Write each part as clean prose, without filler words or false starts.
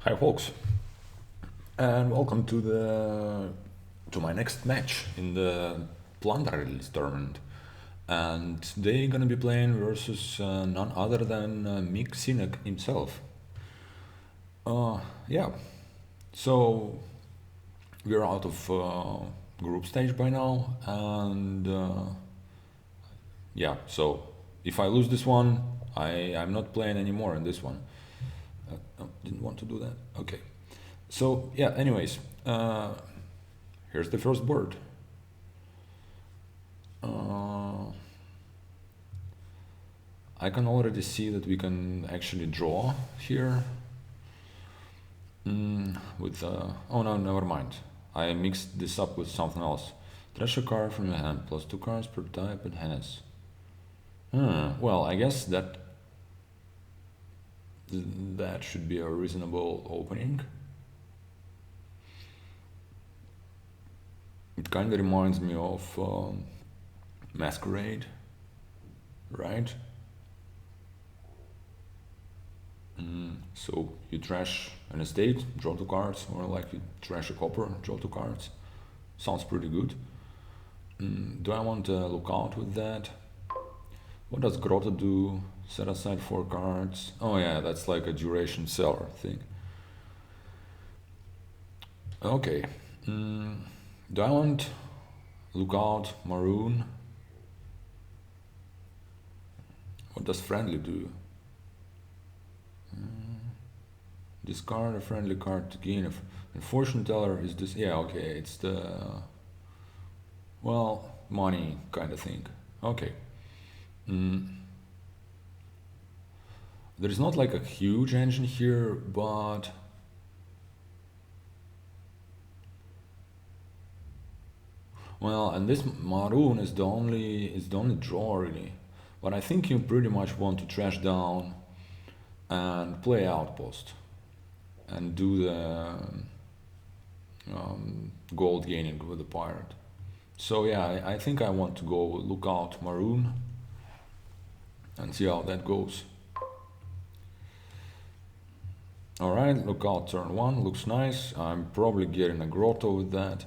Hi folks, and welcome to my next match in the Plunder release tournament. And today gonna be playing versus none other than Mic Qsenoch himself. Yeah, so we're out of group stage by now, and yeah, so if I lose this one, I'm not playing anymore in this one. Didn't want to do that. Okay. So yeah. Anyways, here's the first board. I can already see that we can actually draw here. With oh no, never mind. I mixed this up with something else. Trash a card from your hand plus 2 cards per type it has. Well, I guess that should be a reasonable opening. It kind of reminds me of Masquerade, right? So you trash an estate, draw 2 cards, or like you trash a copper, draw 2 cards. Sounds pretty good. Do I want to look out with that? What does Grotto do? Set aside 4 cards. Oh yeah, that's like a duration seller thing. Okay. Do I want Lookout, Maroon? What does Friendly do? Discard a friendly card to gain a fortune teller. Is this? Yeah, okay, it's the well, money kind of thing. Okay. There is not like a huge engine here, but well, and this Maroon is the only draw really. But I think you pretty much want to trash down and play Outpost and do the gold gaining with the pirate. So yeah, I think I want to go Lookout Maroon and see how that goes. Alright, Lookout turn 1, looks nice. I'm probably getting a Grotto with that.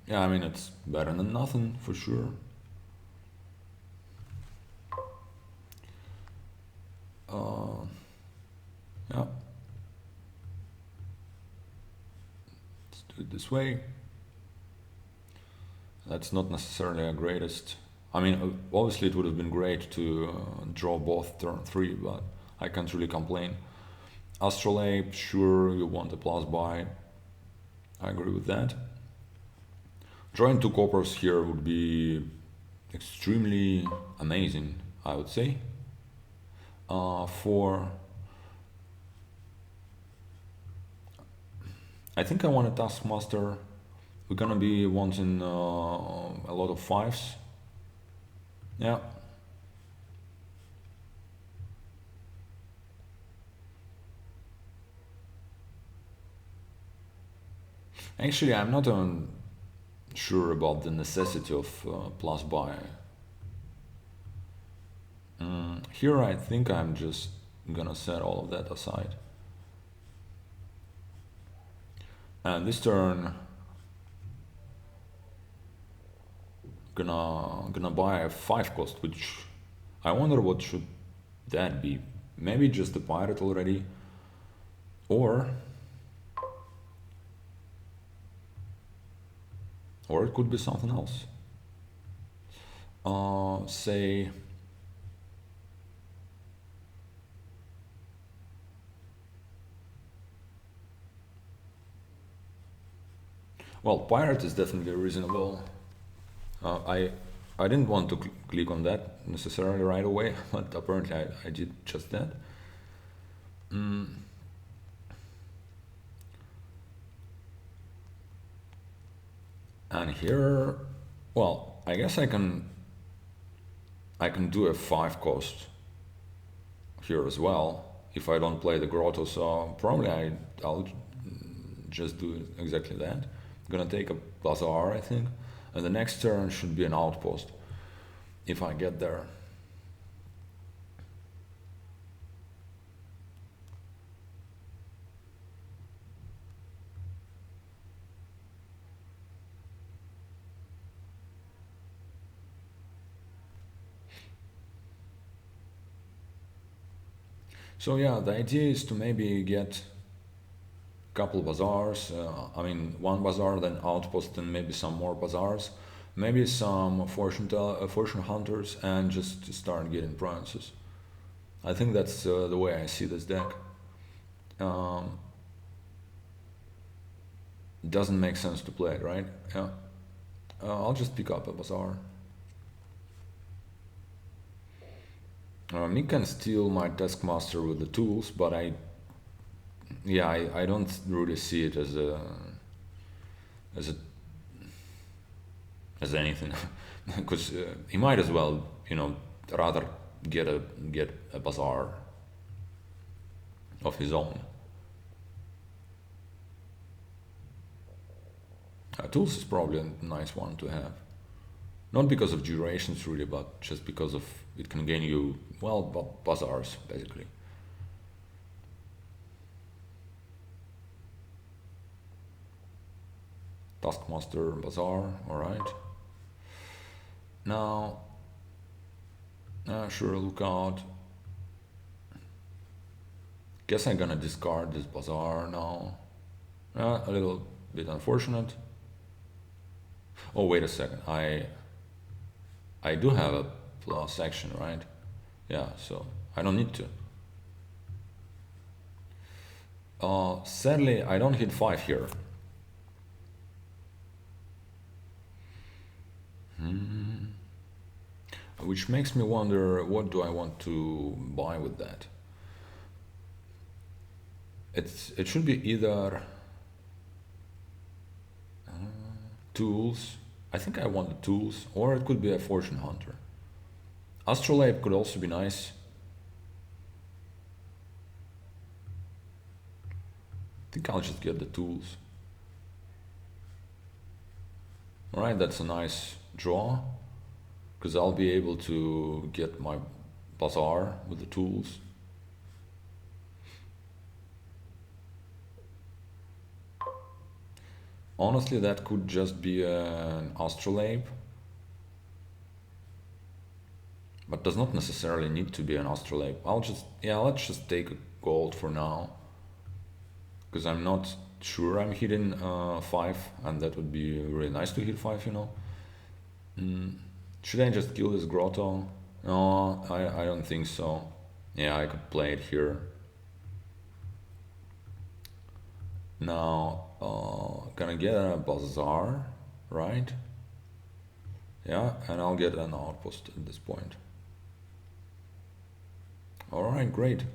Yeah, I mean, it's better than nothing for sure. Yeah. Let's do it this way. That's not necessarily a greatest. I mean, obviously it would have been great to draw both turn 3, but I can't really complain. Astrolabe, sure, you want a plus buy. I agree with that. Drawing 2 coppers here would be extremely amazing, I would say. I think I want a Taskmaster. We're gonna be wanting a lot of 5s. Yeah. Actually, I'm not sure about the necessity of plus buy. Here I think I'm just gonna set all of that aside. And this turn gonna buy a 5 cost, which I wonder what should that be. Maybe just the pirate already, or it could be something else. Say well, pirate is definitely reasonable. I didn't want to click on that necessarily right away, but apparently I did just that. And here, well, I guess I can do a 5 cost here as well if I don't play the Grotto, so probably I'll just do exactly that. I'm gonna take a plus R, I think, and the next turn should be an Outpost. if I get there. So yeah, the idea is to maybe get a couple bazaars. I mean, one bazaar, then outpost, and maybe some more bazaars. Maybe some fortune hunters, and just to start getting provinces. I think that's the way I see this deck. Um, doesn't make sense to play it, right? Yeah. I'll just pick up a bazaar. Mick can steal my taskmaster with the tools, but I don't really see it as a as anything, because he might as well, rather get a bazaar of his own. Tools is probably a nice one to have, not because of durations really, but just because of it can gain you bazaars basically. Taskmaster bazaar, all right. Now, sure, look out. Guess I'm gonna discard this bazaar now. A little bit unfortunate. Oh, wait a second. I do have a plus action, right? Yeah, so I don't need to. Sadly, I don't hit 5 here. Which makes me wonder, what do I want to buy with that? It should be either tools. I think I want the tools, or it could be a fortune hunter. Astrolabe could also be nice. I think I'll just get the tools. Alright, that's a nice draw, because I'll be able to get my bazaar with the tools. Honestly, that could just be an astrolabe, but does not necessarily need to be an astrolabe. Let's just take a gold for now, because I'm not sure I'm hitting 5, and that would be really nice to hit 5, Should I just kill this grotto? No, I don't think so. Yeah, I could play it here. Now, gonna get a bazaar, right? Yeah, and I'll get an outpost at this point. Alright, great.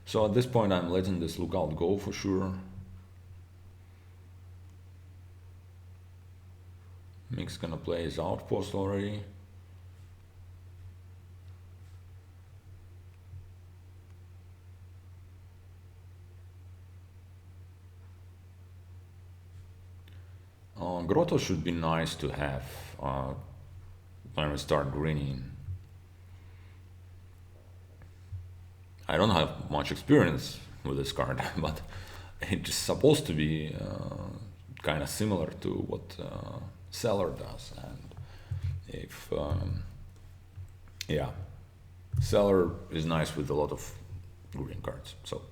So at this point I'm letting this lookout go for sure. Mick's gonna play his outpost already. Grotto should be nice to have when we start greening. I don't have much experience with this card, but it's supposed to be kind of similar to what Seller does. And if, Seller is nice with a lot of green cards. So.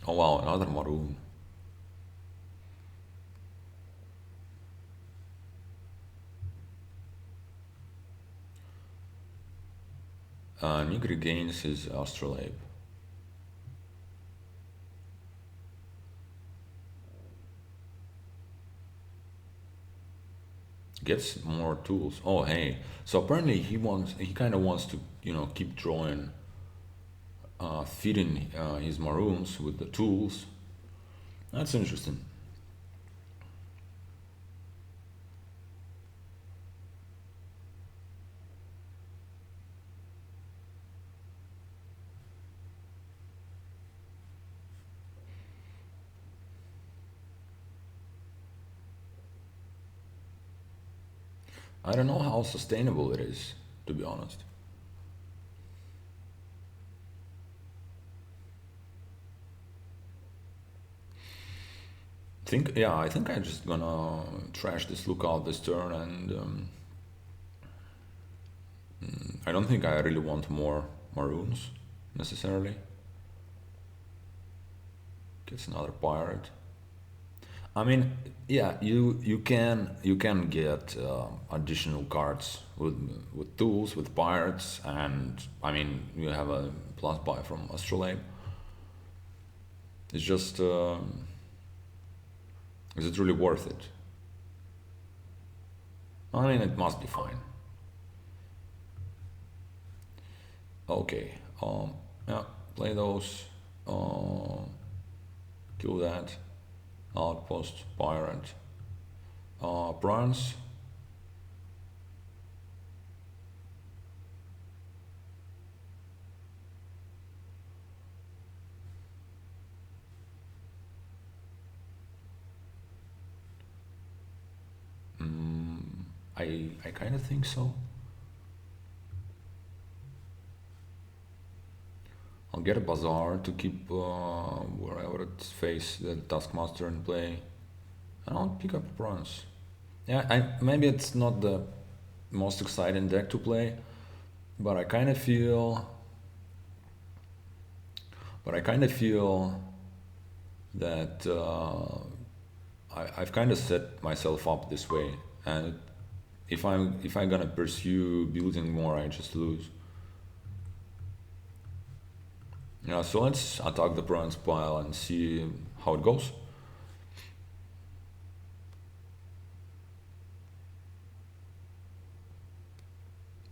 Oh wow, another Maroon. Nick regains his astrolabe. Gets more tools. Oh hey, so apparently he kind of wants to keep drawing, feeding his Maroons with the tools. That's interesting. I don't know how sustainable it is, to be honest. I think I'm just gonna trash this lookout this turn, and I don't think I really want more Maroons necessarily. Gets another pirate. I mean, yeah, you can get additional cards with tools, with pirates, and I mean you have a plus buy from Astrolabe. It's just, is it really worth it? I mean, it must be fine. Okay, yeah, play those. Kill that. Outpost, pirate. Bronze. I kind of think so. I'll get a bazaar to keep wherever it's face the taskmaster in play, and I'll pick up bronze. Yeah, maybe it's not the most exciting deck to play, but I kind of feel, that I've kind of set myself up this way, and if I'm gonna pursue building more, I just lose. Yeah, so let's attack the bronze pile and see how it goes.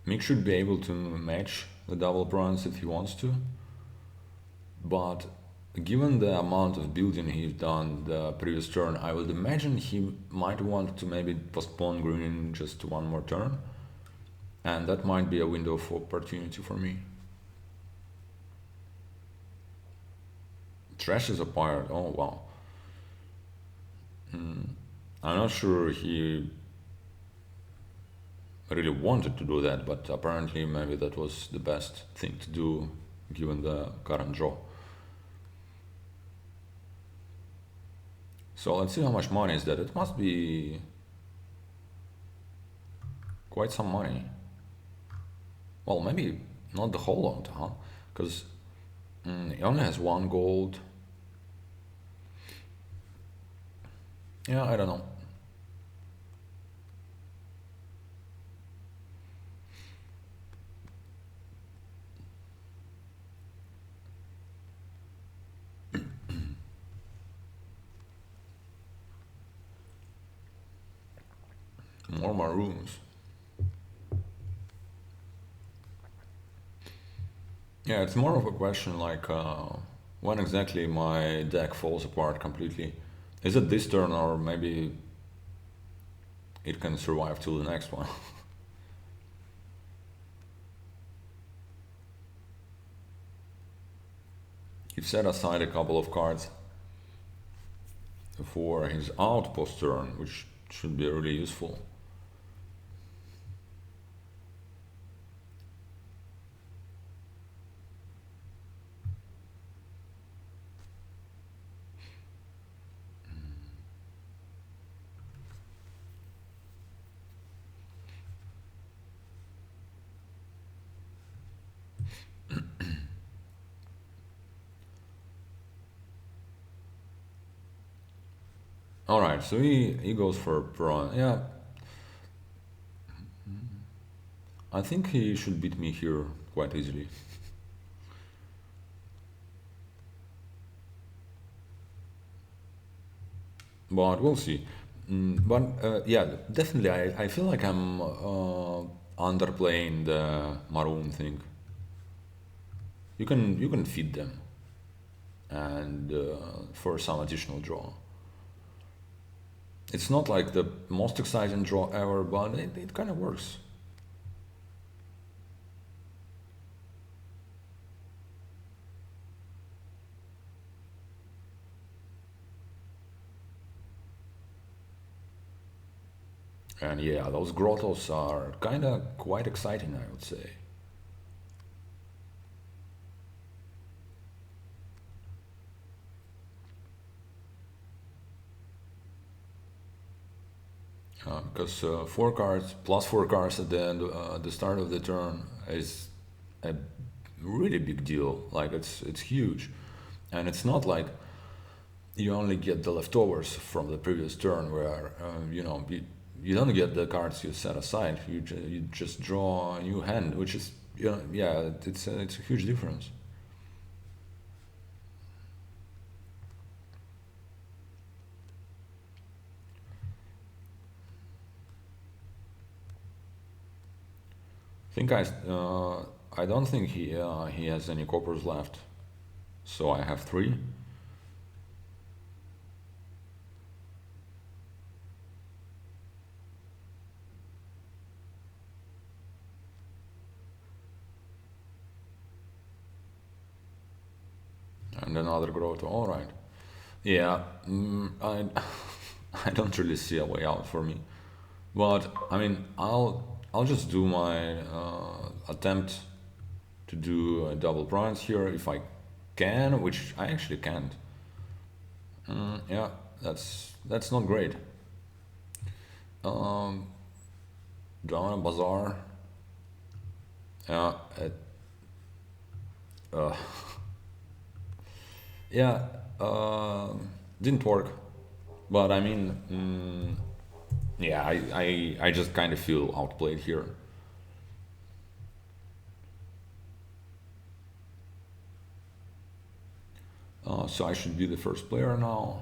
Mick should be able to match the double bronze if he wants to, but given the amount of building he's done the previous turn, I would imagine he might want to maybe postpone green just one more turn, and that might be a window of opportunity for me. Trash is a pirate. Oh wow. I'm not sure he really wanted to do that, but apparently maybe that was the best thing to do given the current draw. So let's see how much money is that. It must be quite some money. Well, maybe not the whole lot, huh? Because he only has one gold. Yeah, I don't know. More Maroons. Yeah, it's more of a question like when exactly my deck falls apart completely. Is it this turn, or maybe it can survive till the next one? You've set aside a couple of cards for his outpost turn, which should be really useful. All right, so he goes for prawn. Yeah, I think he should beat me here quite easily. But we'll see. But yeah, definitely, I feel like I'm underplaying the Maroon thing. You can feed them, and for some additional draw. It's not like the most exciting draw ever, but it kind of works. And yeah, those grottos are kinda quite exciting, I would say. Because 4 cards plus 4 cards at the end, the start of the turn is a really big deal. Like it's huge, and it's not like you only get the leftovers from the previous turn, where you don't get the cards you set aside. You just draw a new hand, which is yeah, it's a huge difference. I don't think he has any coppers left, so I have three. And another grotto. All right. Yeah, I I don't really see a way out for me. But I mean, I'll just do my attempt to do a double bronze here if I can, which I actually can't. Yeah, that's not great. Um, Down a bazaar. Yeah, uh, yeah, didn't work. But I mean, yeah, I just kind of feel outplayed here. So I should be the first player now.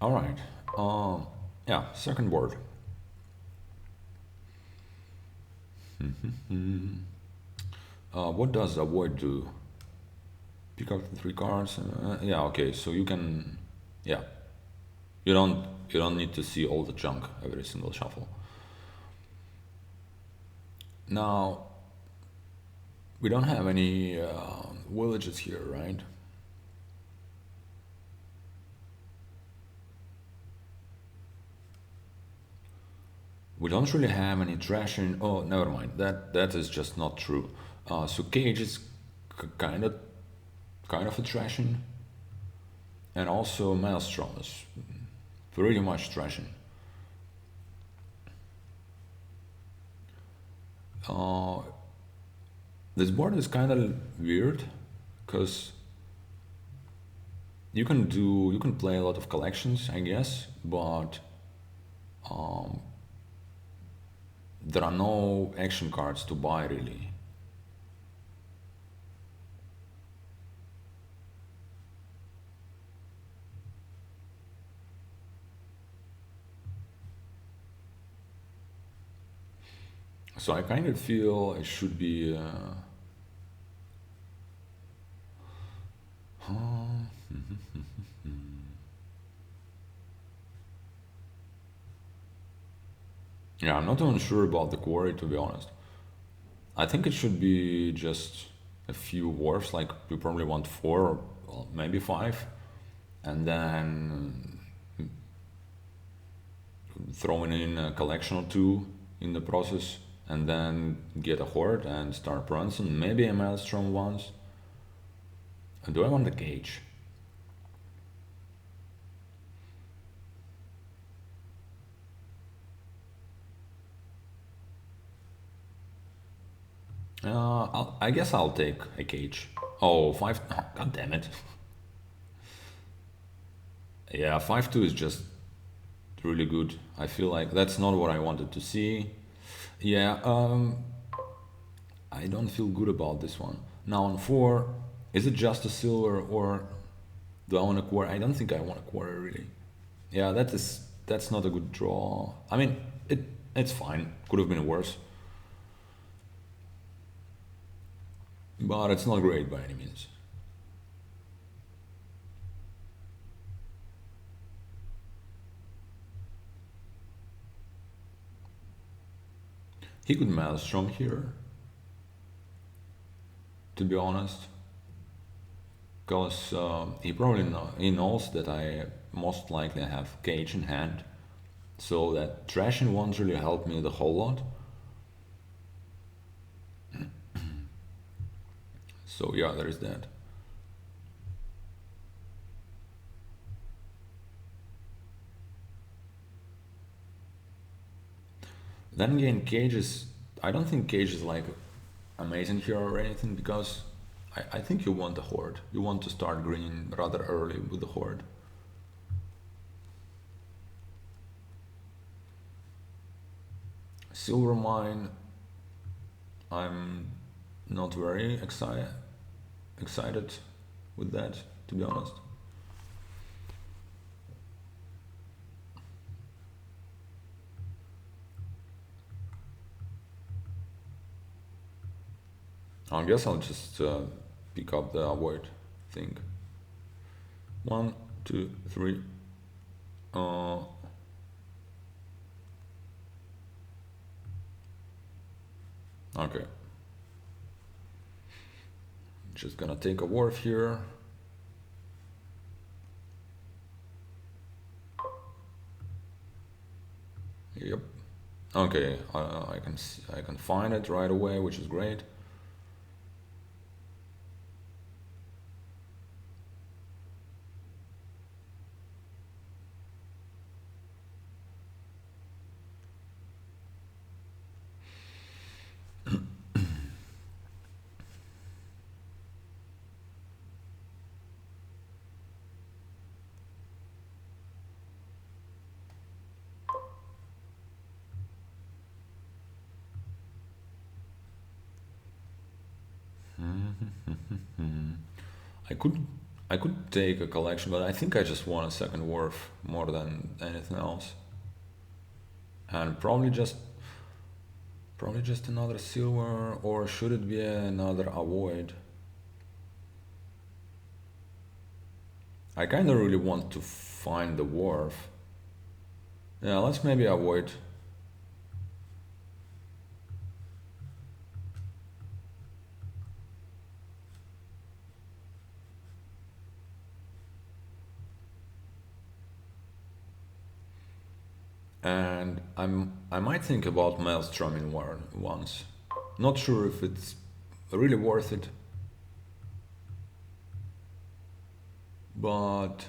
All right. Yeah, second board. What does avoid do? Pick up the 3 cards. Yeah, okay. So you can, yeah, you don't you don't need to see all the junk every single shuffle. Now we don't have any villages here, right? We don't really have any trashing. Oh, never mind. That is just not true. So cage is kind of a trashing, and also maelstrom is pretty much trashing. Uh, this board is kind of weird, because you can play a lot of collections, I guess, but there are no action cards to buy really. So I kind of feel it should be. Yeah, I'm not even sure about the quarry, to be honest. I think it should be just a few wharfs, like we probably want four or well, maybe five, and then throwing in a collection or two in the process, and then get a horde and start Bronson, maybe a Maelstrom once. Do I want the cage? I guess I'll take a cage. Oh, five. Oh, God damn it. Yeah, 5-2 is just really good. I feel like that's not what I wanted to see. Yeah, I don't feel good about this one. Now on 4, is it just a silver or do I want a quarter? I don't think I want a quarter really. Yeah, that's not a good draw. I mean, it's fine. Could have been worse, but it's not great by any means. He could Maelstrom here to be honest, because he knows that I most likely have cage in hand, so that trashing won't really help me the whole lot. So yeah, there is that. Then again, cage is. I don't think cage is like amazing here or anything, because I think you want a horde. You want to start greening rather early with the horde. Silver mine, I'm not very excited with that, to be honest. I guess I'll just pick up the avoid thing. 1, 2, 3. Okay. Just gonna take a wharf here. Yep. Okay, I can find it right away, which is great. I could I could take a collection, but I think I just want a second wharf more than anything else. And probably just another silver, or should it be another avoid? I kinda really want to find the wharf. Yeah, let's maybe avoid. And I might think about maelstroming once. Not sure if it's really worth it, but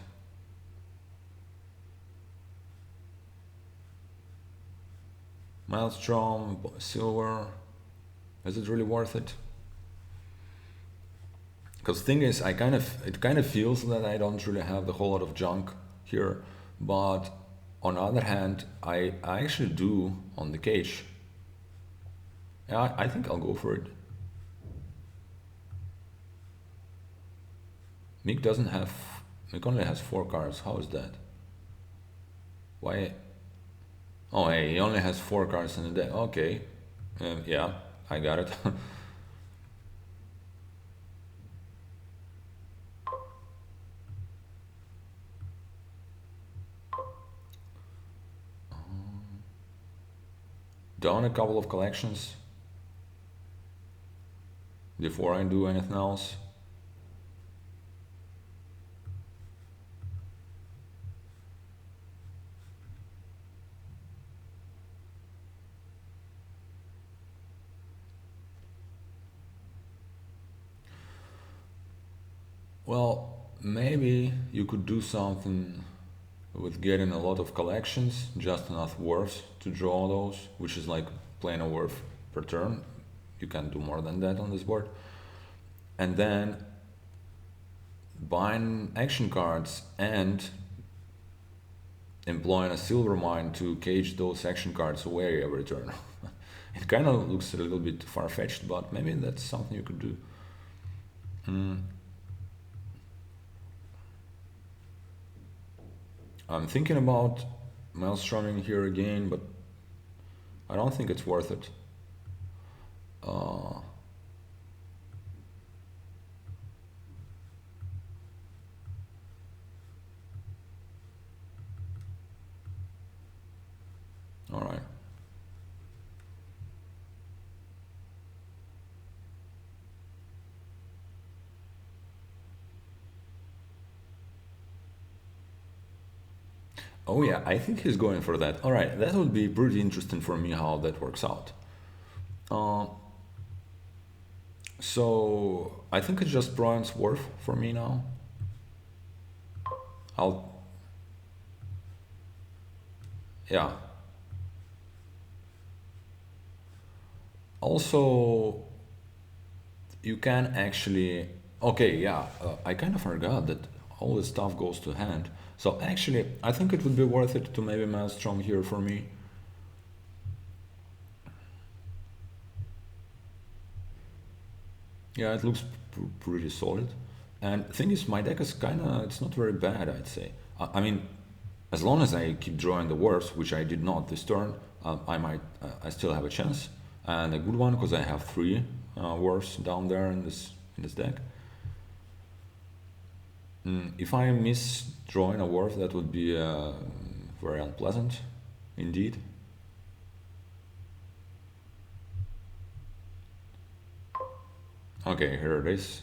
maelstrom, silver, is it really worth it? Because thing is, it kind of feels that I don't really have the whole lot of junk here, but on the other hand, I actually do on the cage. Yeah, I think I'll go for it. Mick doesn't have. Mick only has 4 cards. How is that? Why? Oh, hey, he only has 4 cards in the deck. Okay. Yeah, I got it. Done a couple of collections before I do anything else. Well, maybe you could do something with getting a lot of collections, just enough wharfs to draw those, which is like playing a wharf per turn. You can't do more than that on this board. And then buying action cards and employing a silver mine to cage those action cards away every turn. It kind of looks a little bit far-fetched, but maybe that's something you could do. I'm thinking about maelstroming here again, but I don't think it's worth it. All right. Oh yeah, I think he's going for that. All right, that would be pretty interesting for me how that works out. Uh, so I think it's just Brian's worth for me now. I'll yeah. Also, you can actually okay yeah. I kind of forgot that all this stuff goes to hand. So actually, I think it would be worth it to maybe Maelstrom here for me. Yeah, it looks pretty solid. And thing is, my deck is kinda, it's not very bad, I'd say. I mean, as long as I keep drawing the worst, which I did not this turn, I still have a chance. And a good one, because I have three worst down there in this deck. If I miss drawing a worth, that would be very unpleasant, indeed. Okay, here it is.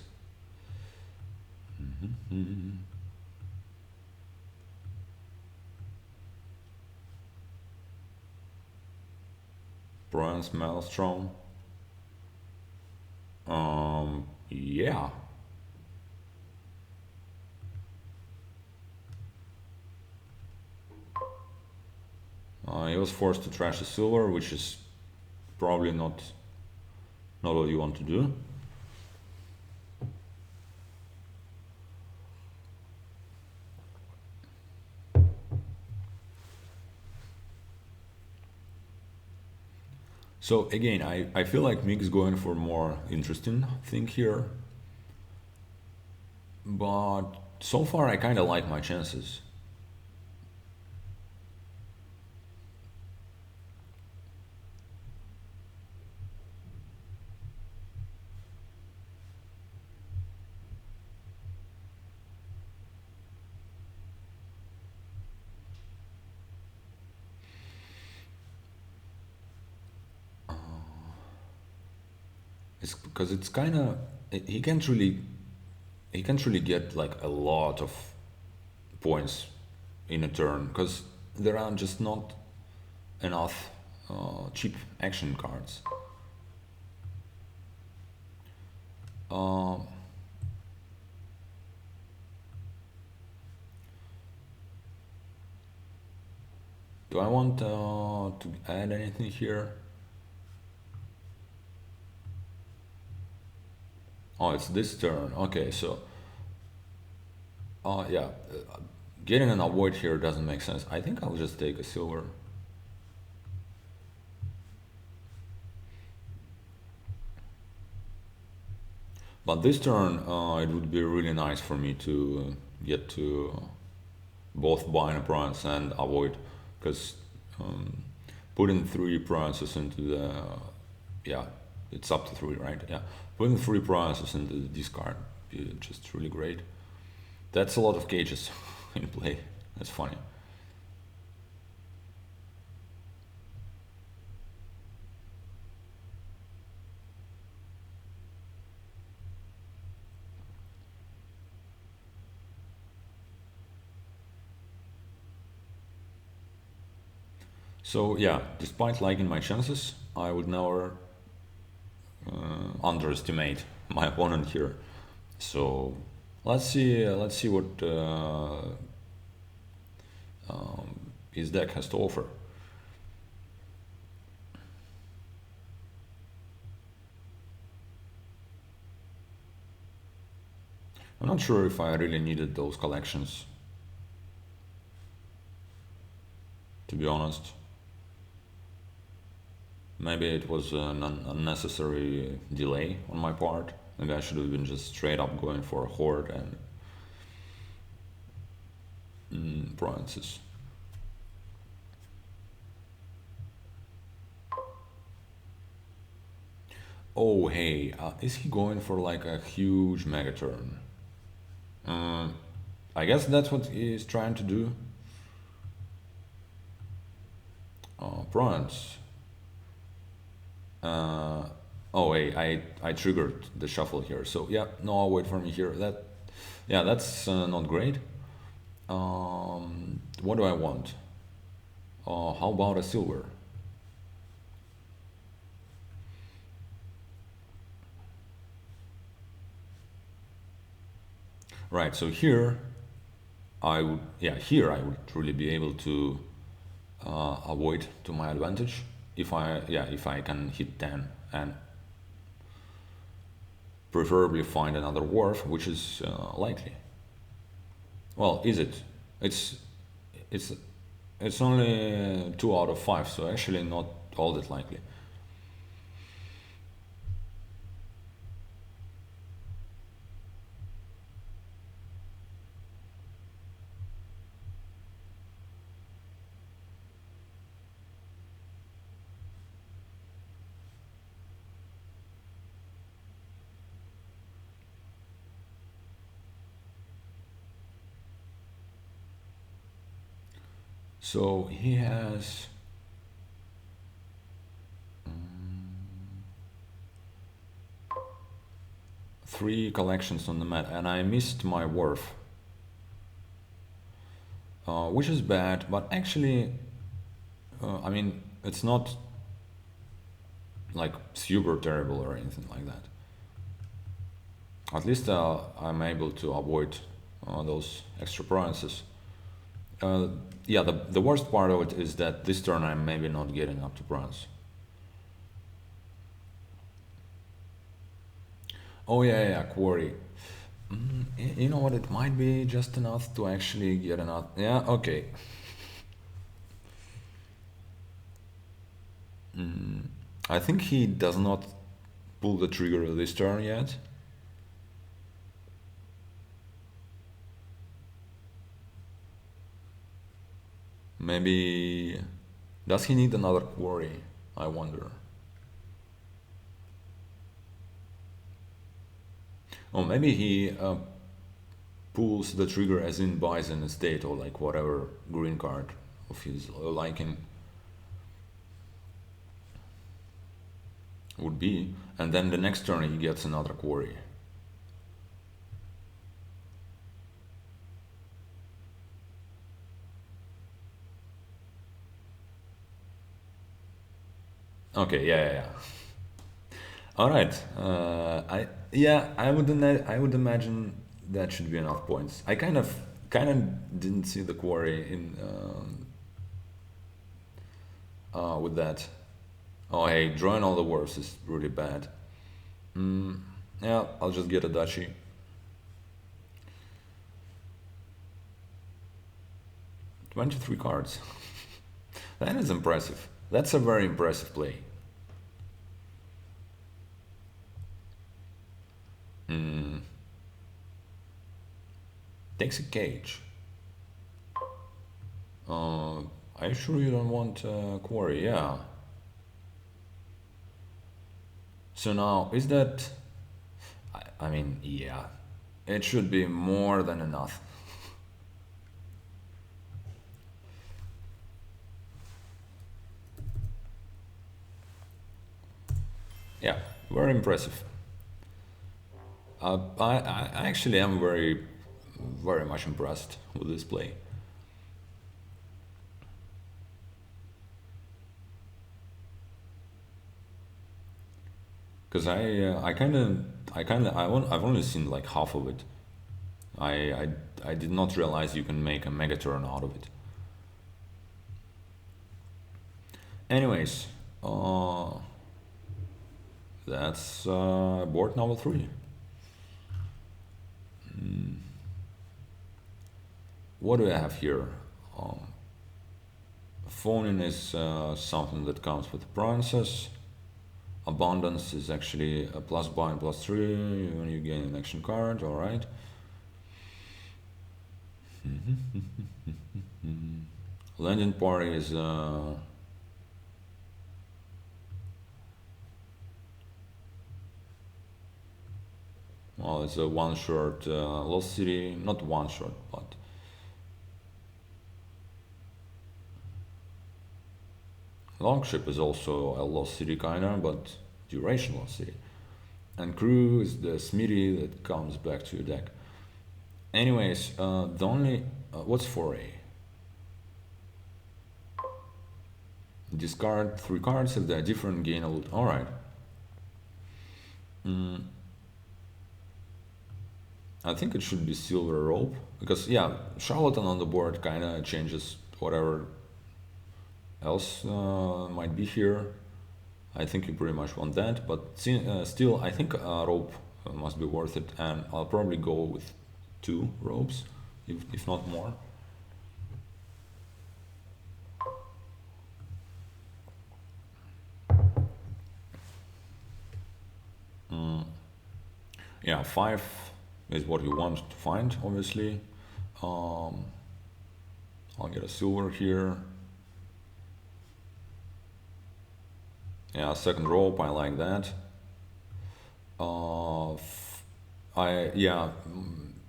Bronze Maelstrom. Yeah. He was forced to trash the silver, which is probably not what you want to do. So again, I feel like Mic's going for more interesting thing here. But so far I kinda like my chances. It's because it's kinda he can't really get like a lot of points in a turn because there are just not enough cheap action cards. Uh, do I want to add anything here? Oh, it's this turn. Okay, so yeah, getting an avoid here doesn't make sense. I think I'll just take a silver. But this turn, it would be really nice for me to get to both bind a Prance and avoid, because putting three Prances into the, yeah, it's up to three, right? Yeah, putting three Prances into the discard would be just really great. That's a lot of cages in play. That's funny. So yeah, despite liking my chances, I would never underestimate my opponent here. So let's see what his deck has to offer. I'm not sure if I really needed those collections, to be honest. Maybe it was an unnecessary delay on my part. Maybe I should have been just straight up going for a horde and Prances. Oh hey, is he going for like a huge mega turn? I guess that's what he's trying to do. Bronze. Oh wait, I triggered the shuffle here. So yeah, no, wait for me here. Yeah, that's not great. What do I want? How about a silver? Right, so here I would, yeah, here I would truly be able to avoid to my advantage if I can hit 10 and preferably find another wharf, which is likely. Well, is it? It's it's it's only 2 out of 5, so actually not all that likely. So he has 3 collections on the mat, and I missed my wharf, which is bad. But actually, I mean, it's not like super terrible or anything like that. At least I'm able to avoid those extra provinces. Uh, yeah, the worst part of it is that this turn I'm maybe not getting up to bronze. Oh yeah, quarry. You know what? It might be just enough to actually get enough. Yeah, okay. I think he does not pull the trigger this turn yet. Maybe... Does he need another quarry? I wonder. Or maybe he pulls the trigger as in buys an estate or like whatever green card of his liking would be, and then the next turn he gets another quarry. Okay, yeah. All right. I would imagine that should be enough points. I kind of didn't see the quarry in with that. Oh hey, drawing all the wars is really bad. Yeah, I'll just get a duchy. 23 cards. That is impressive. That's a very impressive play. Takes a cage. Are you sure you don't want quarry? Yeah. So now, is that... I mean, yeah. It should be more than enough. Yeah, very impressive. I actually am very much impressed with this play. Because I've only seen like half of it. I did not realize you can make a mega turn out of it. Anyways, that's board number 3. What do I have here? Phoning is something that comes with provinces. Abundance is actually a plus buy and +3 when you gain an action card, alright. Landing party is well, it's a one-shot lost city, not one-shot, but Longship is also a lost city kinda, but duration lost city. And crew is the Smithy that comes back to your deck. Anyways, the only what's 4A? discard 3 cards. If they're different, gain a loot. Alright. I think it should be silver rope, because yeah, Charlatan on the board kinda changes whatever else might be here. I think you pretty much want that, but still I think rope must be worth it, and I'll probably go with 2 ropes, if not more. Yeah, 5 is what you want to find, obviously. I'll get a silver here. Yeah, second rope, I like that.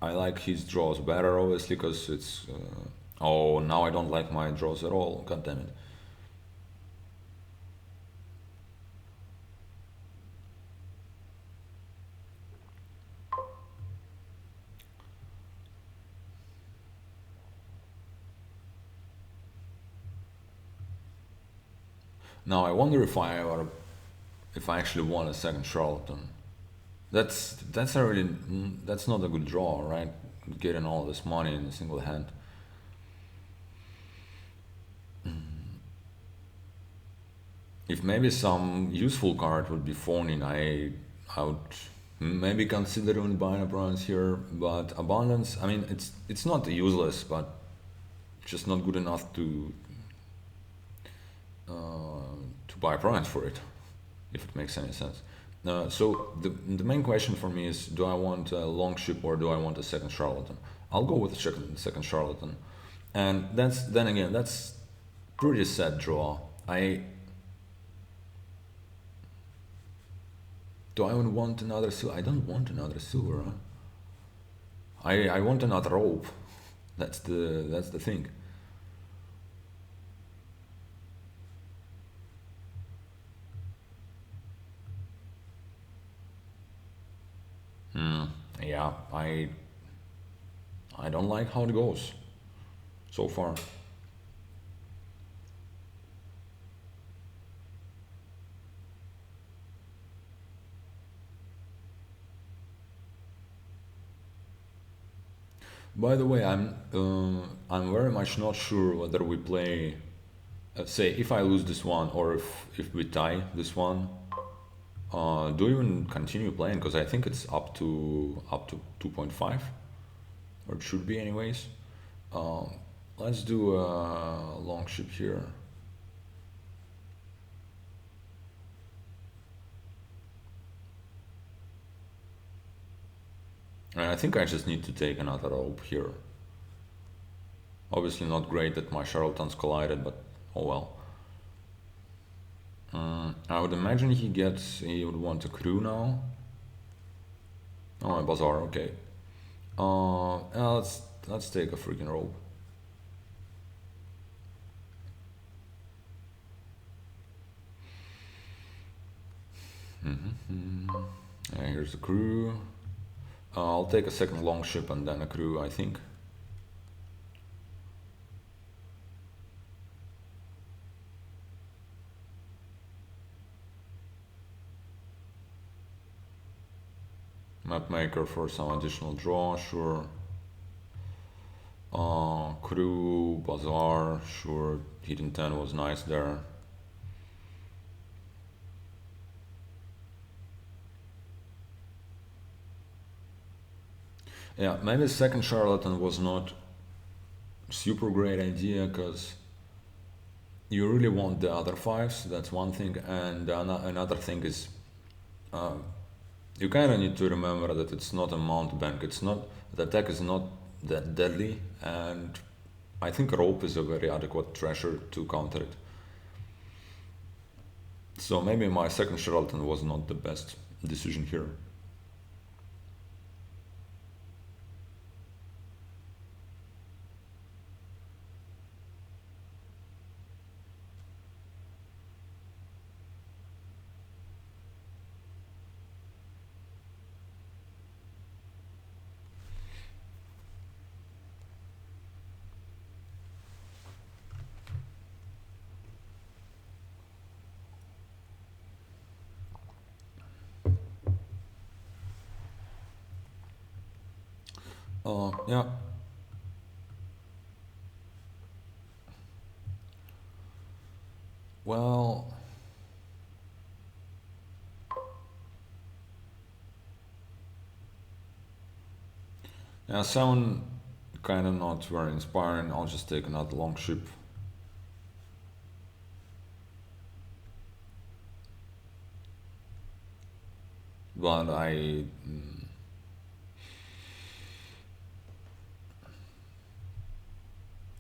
I like his draws better, obviously, because it's. Oh, now I don't like my draws at all. God damn it. Now I wonder if I actually want a second Charlatan. That's already that's not a good draw, right? Getting all this money in a single hand. If maybe some useful card would be phone-in, I would maybe consider doing buying abundance here, but abundance, I mean, it's not useless, but just not good enough to buy abundance for it, if it makes any sense. So the main question for me is, do I want a long ship or do I want a second Charlatan? I'll go with the second Charlatan, and that's pretty sad draw. Do I even want another silver? I don't want another silver. Huh? I want another rope. That's the thing. Yeah, I don't like how it goes so far. By the way, I'm very much not sure whether we play. Say, if I lose this one, or if we tie this one, do we even continue playing? Because I think it's up to 2.5, or it should be anyways. Let's do a long ship here. And I think I just need to take another rope here. Obviously not great that my Charlatans collided, but oh well. I would imagine he would want a crew now. Oh, a bazaar, okay. Let's take a freaking rope. Here's the crew. I'll take a second long ship and then a crew, I think. Mapmaker for some additional draw, sure. Crew, bazaar, sure. Hitting 10 was nice there. Yeah, maybe the second Charlatan was not super great idea, because you really want the other 5s, that's one thing, and another thing is you kind of need to remember that it's not a mount bank, the attack is not that deadly, and I think rope is a very adequate treasure to counter it. So maybe my second Charlatan was not the best decision here. Yeah. Well, yeah, sound kind of not very inspiring. I'll just take another long ship. But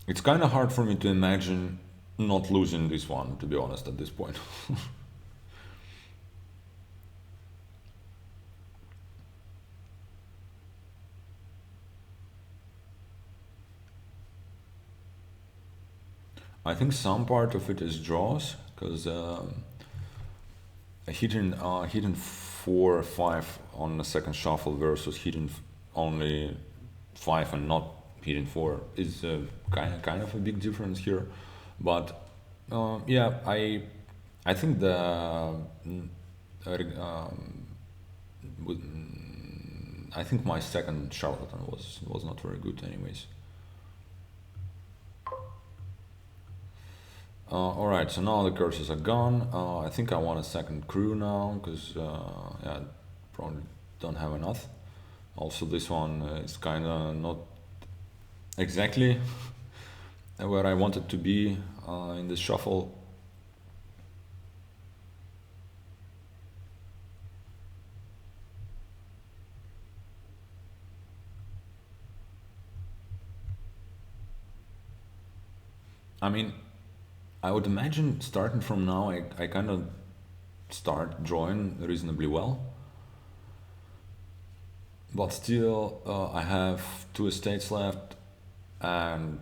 it's kind of hard for me to imagine not losing this one, to be honest, at this point. I think some part of it is draws, because hitting 4 or 5 on the second shuffle versus hitting only 5 and not hitting 4 is kind of a big difference here. But yeah, I think with, I think my second Charlatan was not very good, anyways. All right, so now the curses are gone. I think I want a second crew now because yeah, probably don't have enough. Also, this one is kind of not exactly where I wanted to be in this shuffle. I mean, I would imagine starting from now, I kind of start drawing reasonably well. But still, I have 2 estates left, and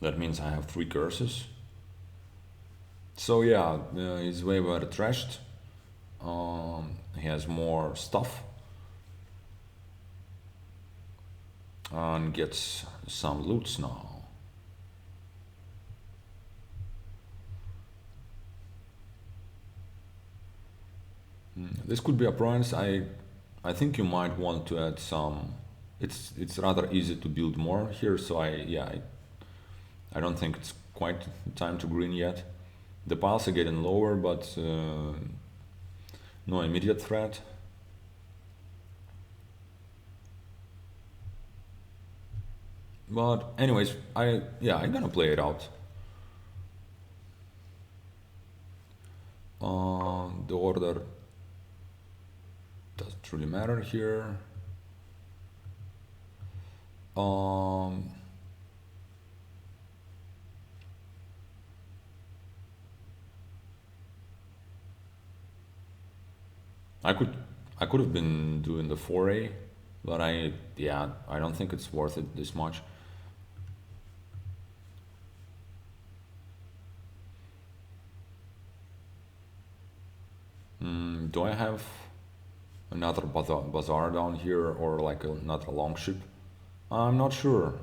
that means I have 3 curses. So yeah, he's way better trashed. He has more stuff and gets some loots now. This could be a price. I think you might want to add some. It's rather easy to build more here, so I don't think it's quite time to green yet. The piles are getting lower, but no immediate threat. But anyways, I'm gonna play it out. The order doesn't really matter here. I could have been doing the foray, but I don't think it's worth it this much. Do I have another bazaar down here or like another longship? I'm not sure.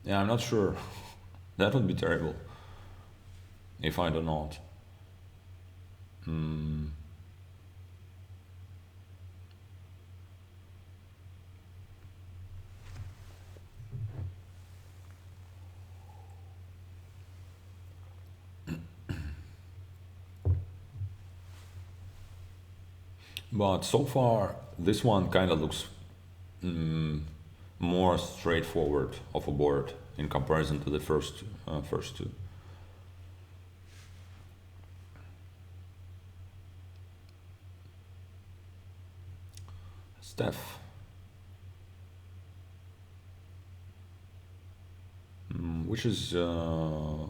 Yeah, I'm not sure. That would be terrible if I do not. But so far, this one kind of looks more straightforward of a board in comparison to the first two. Steph. Which is, I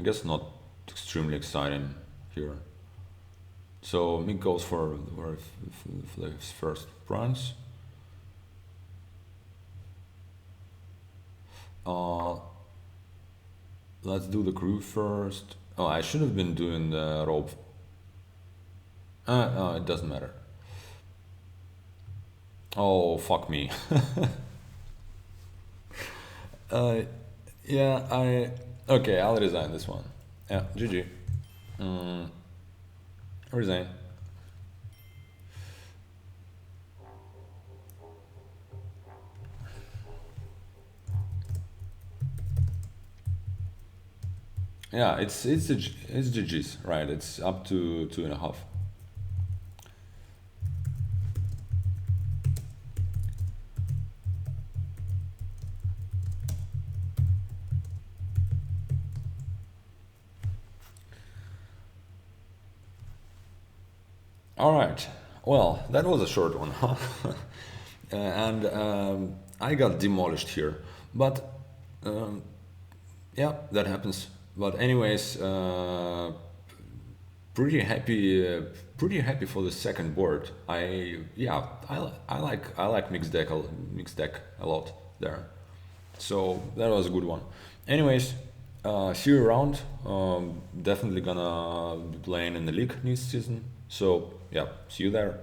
guess, not extremely exciting here. So Mick goes for his first bronze. Let's do the crew first. Oh, I should have been doing the rope. No, it doesn't matter. Oh, fuck me. Yeah, okay, I'll resign this one. Yeah, GG. Mm, resign. Yeah, it's GG's, right? It's up to 2.5. All right. Well, that was a short one, huh? And I got demolished here, but um, yeah, that happens. But anyways, pretty happy, pretty happy for the second board. I like mixed deck a lot there. So that was a good one. Anyways, see you around. Definitely gonna be playing in the league this season. So yeah, see you there.